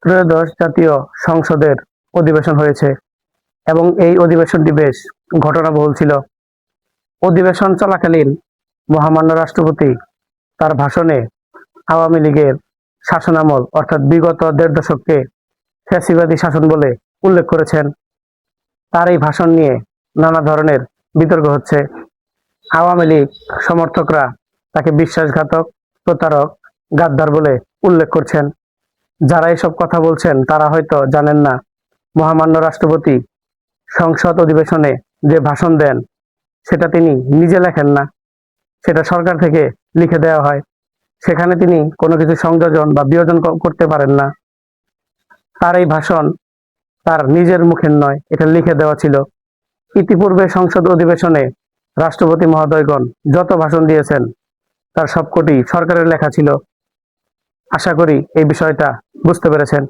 ত্রয়োদশ জাতীয় সংসদের অধিবেশন হয়েছে এবং এই অধিবেশনটি বেশ ঘটনাবহুল ছিল। অধিবেশন চলাকালীন মহামান্য রাষ্ট্রপতি তার ভাষণে আওয়ামী লীগের শাসনামল অর্থাৎ বিগত ১.৫ দশককে ফ্যাসিবাদী শাসন বলে উল্লেখ করেছেন। তার এই ভাষণ নিয়ে নানা ধরনের বিতর্ক হচ্ছে। আওয়ামী লীগ সমর্থকরা তাকে বিশ্বাসঘাতক, প্রতারক, গাদ্দার বলে উল্লেখ করছেন। যারা এসব কথা বলছেন তারা হয়তো জানেন না, মহামান্য রাষ্ট্রপতি সংসদ অধিবেশনে যে ভাষণ দেন সেটা তিনি নিজে লেখেন না, সেটা সরকার থেকে লিখে দেওয়া হয়। সেখানে তিনি কোনো কিছু সংযোজন বা বিয়োজন করতে পারেন না। তার এই ভাষণ তার নিজের মুখের নয়, এটা লিখে দেওয়া ছিল। ইতিপূর্বে সংসদ অধিবেশনে রাষ্ট্রপতি মহোদয়গণ যত ভাষণ দিয়েছেন তার সবকটি সরকারের লেখা ছিল। আশা করি এই বিষয়টা বুঝতে পেরেছেন।